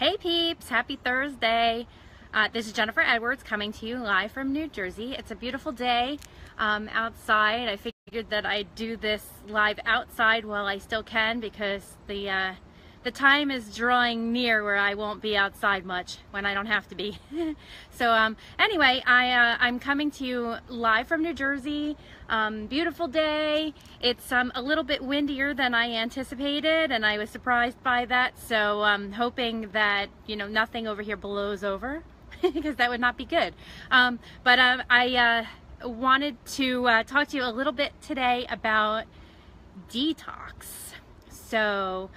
Hey peeps, happy Thursday. This is Jennifer Edwards coming to you live from New Jersey. It's a beautiful day outside. I figured that I'd do this live outside while I still can because the time is drawing near where I won't be outside much when I don't have to be. So anyway, I'm coming to you live from New Jersey. Beautiful day. It's a little bit windier than I anticipated, and I was surprised by that. So I'm hoping that nothing over here blows over because that would not be good. But I wanted to talk to you a little bit today about detox. So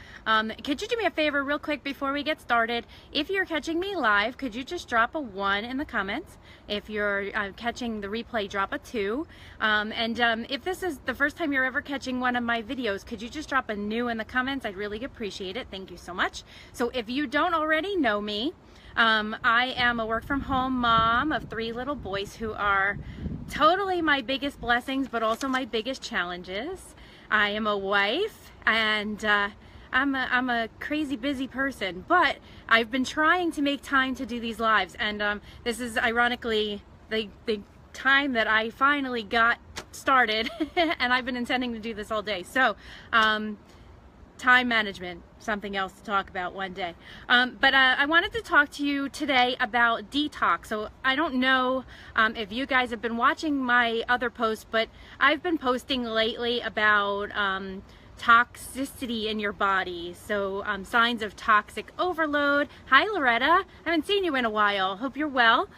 could you do me a favor real quick before we get started? If you're catching me live, could you just drop a 1 in the comments? If you're catching the replay, drop a 2. If this is the first time you're ever catching one of my videos, could you just drop a new in the comments? I'd really appreciate it. Thank you so much. So if you don't already know me, I am a work from home mom of 3 little boys who are totally my biggest blessings, but also my biggest challenges. I am a wife, and I'm a crazy busy person, but I've been trying to make time to do these lives, and this is ironically the time that I finally got started, and I've been intending to do this all day. So time management, something else to talk about one day. But I wanted to talk to you today about detox. So I don't know if you guys have been watching my other posts, but I've been posting lately about toxicity in your body. So signs of toxic overload. Hi Loretta, I haven't seen you in a while. Hope you're well.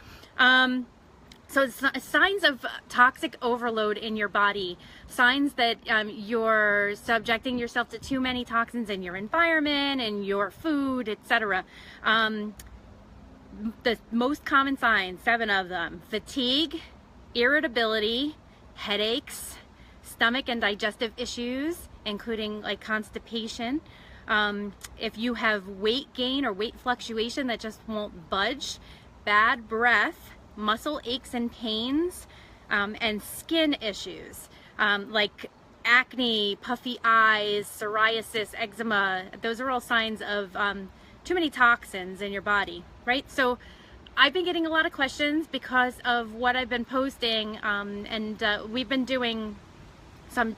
So signs of toxic overload in your body, signs that you're subjecting yourself to too many toxins in your environment and your food, etc. The most common signs, 7 of them: fatigue, irritability, headaches, stomach and digestive issues, including like constipation. If you have weight gain or weight fluctuation that just won't budge, bad breath, muscle aches and pains, and skin issues like acne, puffy eyes, psoriasis, eczema. Those are all signs of too many toxins in your body, right? So I've been getting a lot of questions because of what I've been posting, and we've been doing some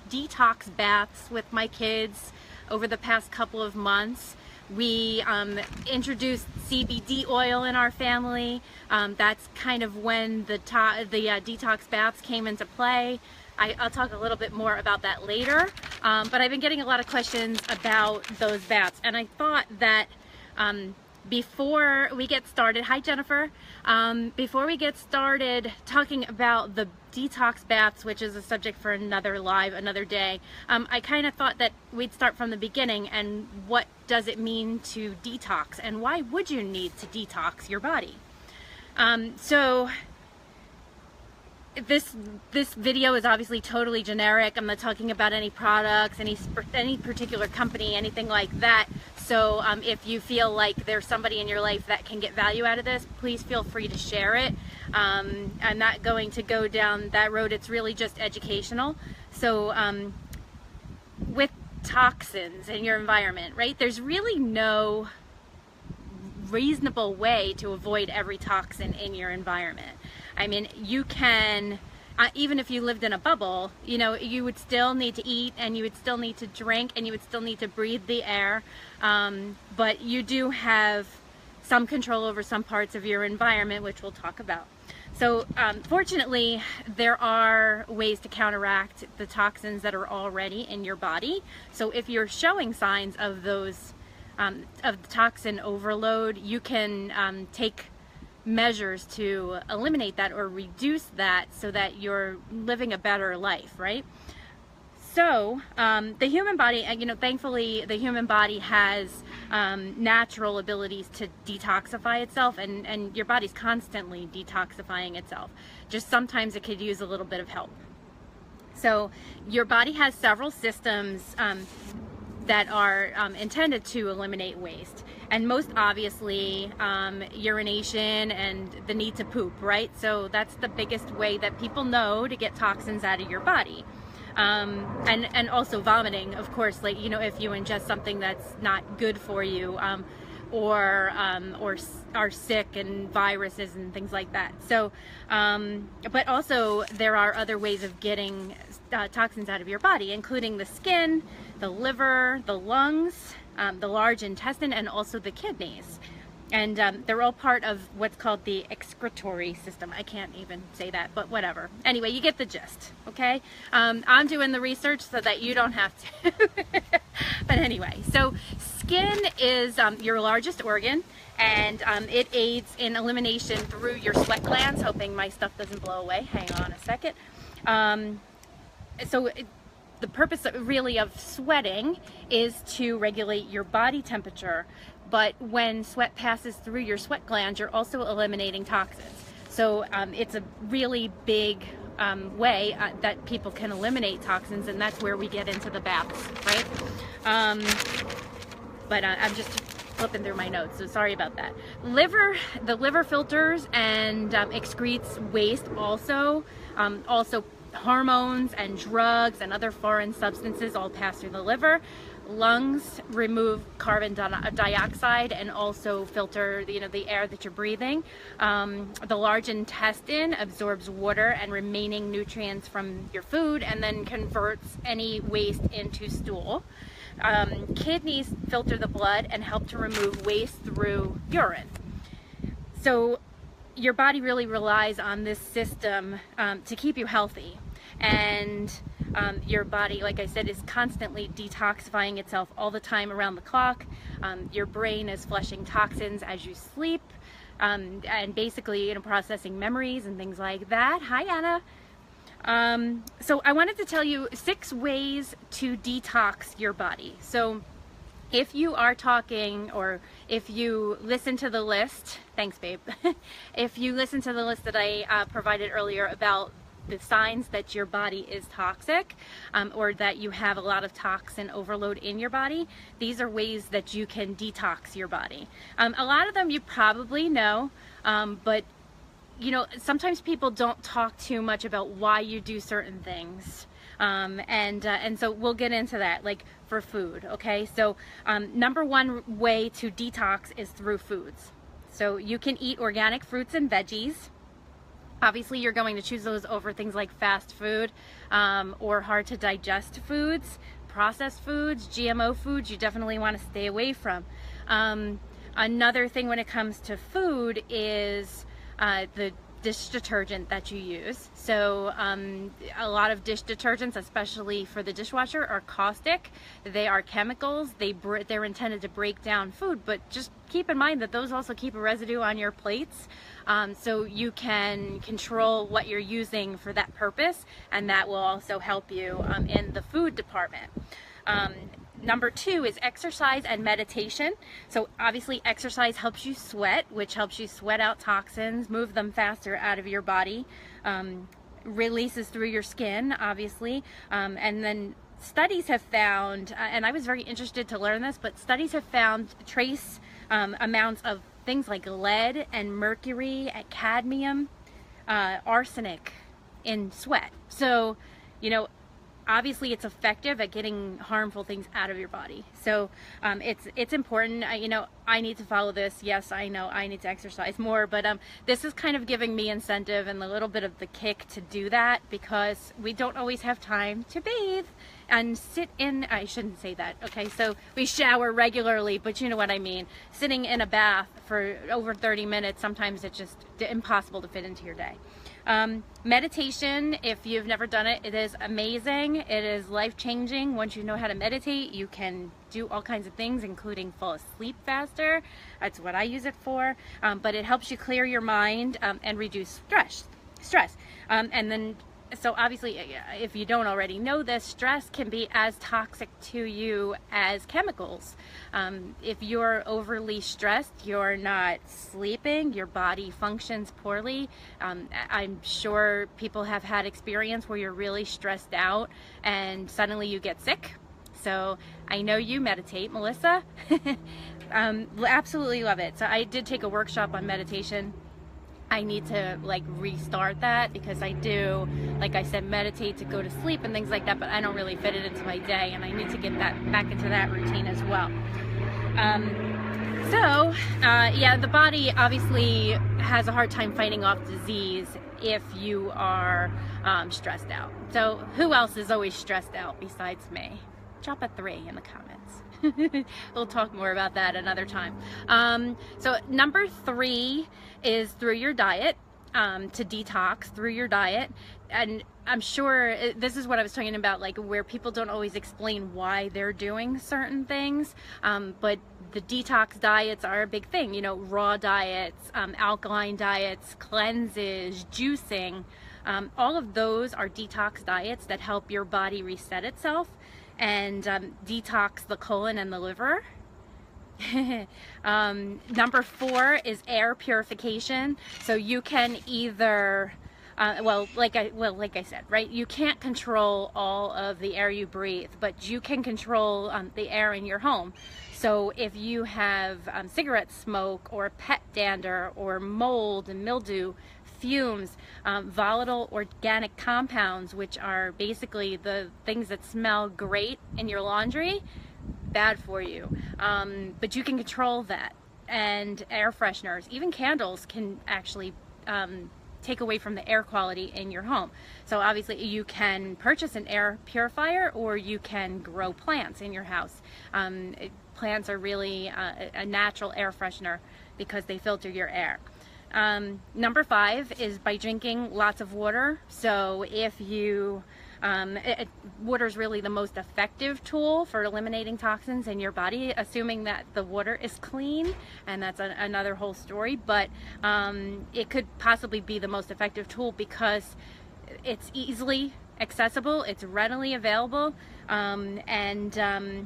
detox baths with my kids over the past couple of months. We introduced CBD oil in our family. That's kind of when the detox baths came into play. I'll talk a little bit more about that later, but I've been getting a lot of questions about those baths, and I thought that before we get started, hi Jennifer, before we get started talking about the detox baths, which is a subject for another live, another day, I kind of thought that we'd start from the beginning and what does it mean to detox and why would you need to detox your body? So this video is obviously totally generic. I'm not talking about any products, any particular company, anything like that. So if you feel like there's somebody in your life that can get value out of this, please feel free to share it. I'm not going to go down that road. It's really just educational. So with toxins in your environment, right? There's really no reasonable way to avoid every toxin in your environment. I mean, you can, even if you lived in a bubble, you would still need to eat, and you would still need to drink, and you would still need to breathe the air. But you do have some control over some parts of your environment, which we'll talk about. So fortunately, there are ways to counteract the toxins that are already in your body. So if you're showing signs of those, of toxin overload, you can take measures to eliminate that or reduce that so that you're living a better life, right? So the human body, thankfully the human body has natural abilities to detoxify itself, and your body's constantly detoxifying itself. Just sometimes it could use a little bit of help. So your body has several systems that are intended to eliminate waste. And most obviously, urination and the need to poop, right? So that's the biggest way that people know to get toxins out of your body. And also vomiting, of course, like, if you ingest something that's not good for you. or are sick, and viruses and things like that. So, but also there are other ways of getting toxins out of your body, including the skin, the liver, the lungs, the large intestine, and also the kidneys. And they're all part of what's called the excretory system. I can't even say that, but whatever. Anyway, you get the gist, okay? I'm doing the research so that you don't have to. But anyway, so skin is your largest organ, and it aids in elimination through your sweat glands. Hoping my stuff doesn't blow away. Hang on a second. The purpose really of sweating is to regulate your body temperature, but when sweat passes through your sweat glands, you're also eliminating toxins. So it's a really big way that people can eliminate toxins, and that's where we get into the baths, right? But I'm just flipping through my notes, so sorry about that. The liver filters and excretes waste also. Hormones and drugs and other foreign substances all pass through the liver. Lungs remove carbon dioxide and also filter the air that you're breathing. The large intestine absorbs water and remaining nutrients from your food and then converts any waste into stool. Kidneys filter the blood and help to remove waste through urine. So your body really relies on this system to keep you healthy. And your body, like I said, is constantly detoxifying itself all the time around the clock. Your brain is flushing toxins as you sleep, and basically processing memories and things like that. Hi, Anna. So I wanted to tell you 6 ways to detox your body. So if you are talking, or if you listen to the list, thanks babe, if you listen to the list that I provided earlier about the signs that your body is toxic, or that you have a lot of toxin overload in your body, these are ways that you can detox your body. A lot of them you probably know, but sometimes people don't talk too much about why you do certain things. And so we'll get into that, like for food, okay? So number 1 way to detox is through foods. So you can eat organic fruits and veggies. Obviously, you're going to choose those over things like fast food or hard to digest foods, processed foods, GMO foods. You definitely want to stay away from. Another thing when it comes to food is the dish detergent that you use. So a lot of dish detergents, especially for the dishwasher, are caustic. They are chemicals. They're intended to break down food, but just keep in mind that those also keep a residue on your plates. So you can control what you're using for that purpose, and that will also help you in the food department. Number 2 is exercise and meditation. So obviously exercise helps you sweat, which helps you sweat out toxins, move them faster out of your body, releases through your skin, obviously, and then studies have found, and I was very interested to learn this, but studies have found trace amounts of things like lead and mercury, cadmium, arsenic in sweat. So, obviously it's effective at getting harmful things out of your body. So it's important. I need to follow this. Yes, I know I need to exercise more, but this is kind of giving me incentive and a little bit of the kick to do that, because we don't always have time to bathe and sit in, I shouldn't say that, okay, so we shower regularly, but you know what I mean. Sitting in a bath for over 30 minutes, sometimes it's just impossible to fit into your day. Meditation, if you've never done it, it is amazing. It is life-changing. Once you know how to meditate, you can do all kinds of things, including fall asleep faster. That's what I use it for. But it helps you clear your mind and reduce stress. And then, so obviously, if you don't already know this, stress can be as toxic to you as chemicals. If you're overly stressed, you're not sleeping, your body functions poorly. I'm sure people have had experience where you're really stressed out and suddenly you get sick. So I know you meditate, Melissa. Absolutely love it. So I did take a workshop on meditation. I need to restart that, because I do, like I said, meditate to go to sleep and things like that, but I don't really fit it into my day, and I need to get that back into that routine as well. So, yeah, the body obviously has a hard time fighting off disease if you are stressed out. So, who else is always stressed out besides me? Drop a 3 in the comments. We'll talk more about that another time. So, number 3 is through your diet. To detox through your diet. And I'm sure this is what I was talking about, like where people don't always explain why they're doing certain things, but the detox diets are a big thing, you know, raw diets, alkaline diets, cleanses, juicing, all of those are detox diets that help your body reset itself and detox the colon and the liver. Number 4 is air purification. So you can either like I said, right, you can't control all of the air you breathe, but you can control the air in your home. So if you have cigarette smoke or pet dander or mold and mildew, fumes, volatile organic compounds, which are basically the things that smell great in your laundry, bad for you, but you can control that. And air fresheners, even candles, can actually take away from the air quality in your home. So obviously you can purchase an air purifier, or you can grow plants in your house. Plants are really a natural air freshener because they filter your air. Number 5 is by drinking lots of water. So if you water is really the most effective tool for eliminating toxins in your body, assuming that the water is clean, and that's another whole story, but it could possibly be the most effective tool because it's easily accessible, it's readily available, and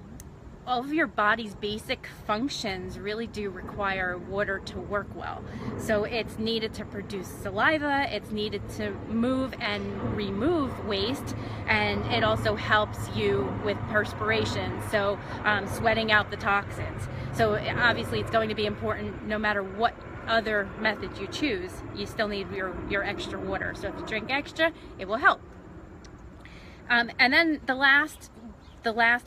all of your body's basic functions really do require water to work well. So it's needed to produce saliva, it's needed to move and remove waste, and it also helps you with perspiration, so sweating out the toxins. So obviously it's going to be important no matter what other method you choose, you still need your extra water. So if you drink extra, it will help. And then the last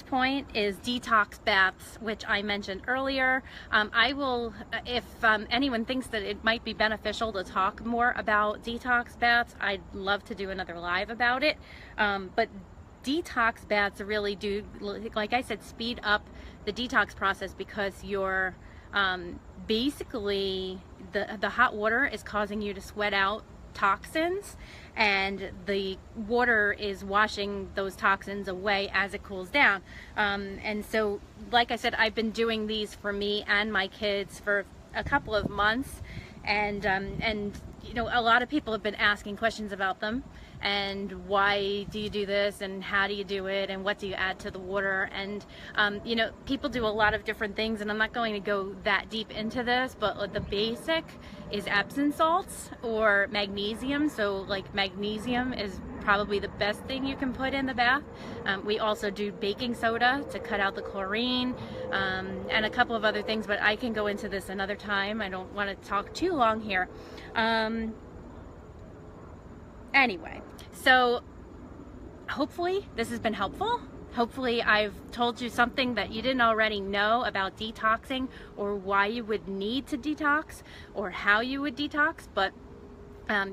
point is detox baths, which I mentioned earlier. I will, if anyone thinks that it might be beneficial to talk more about detox baths, I'd love to do another live about it. But detox baths really do, like I said, speed up the detox process because you're basically, the hot water is causing you to sweat out toxins, and the water is washing those toxins away as it cools down. And so, like I said, I've been doing these for me and my kids for a couple of months, and you know, a lot of people have been asking questions about them, and why do you do this, and how do you do it, and what do you add to the water. And you know, people do a lot of different things, and I'm not going to go that deep into this, but the basic is Epsom salts or magnesium. So like magnesium is probably the best thing you can put in the bath. We also do baking soda to cut out the chlorine, and a couple of other things, but I can go into this another time. I don't want to talk too long here. Anyway, so hopefully this has been helpful. Hopefully I've told you something that you didn't already know about detoxing, or why you would need to detox, or how you would detox. But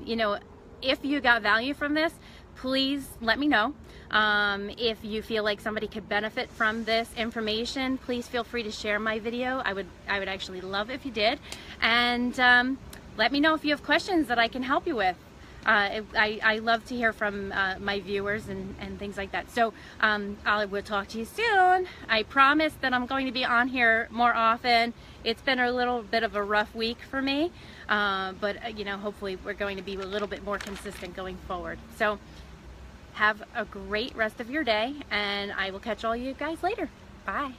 you know, if you got value from this, please let me know. If you feel like somebody could benefit from this information, please feel free to share my video. I would actually love if you did. And let me know if you have questions that I can help you with. I love to hear from my viewers and things like that. So I will talk to you soon. I promise that I'm going to be on here more often. It's been a little bit of a rough week for me, but you know, hopefully we're going to be a little bit more consistent going forward. So have a great rest of your day, and I will catch all you guys later. Bye.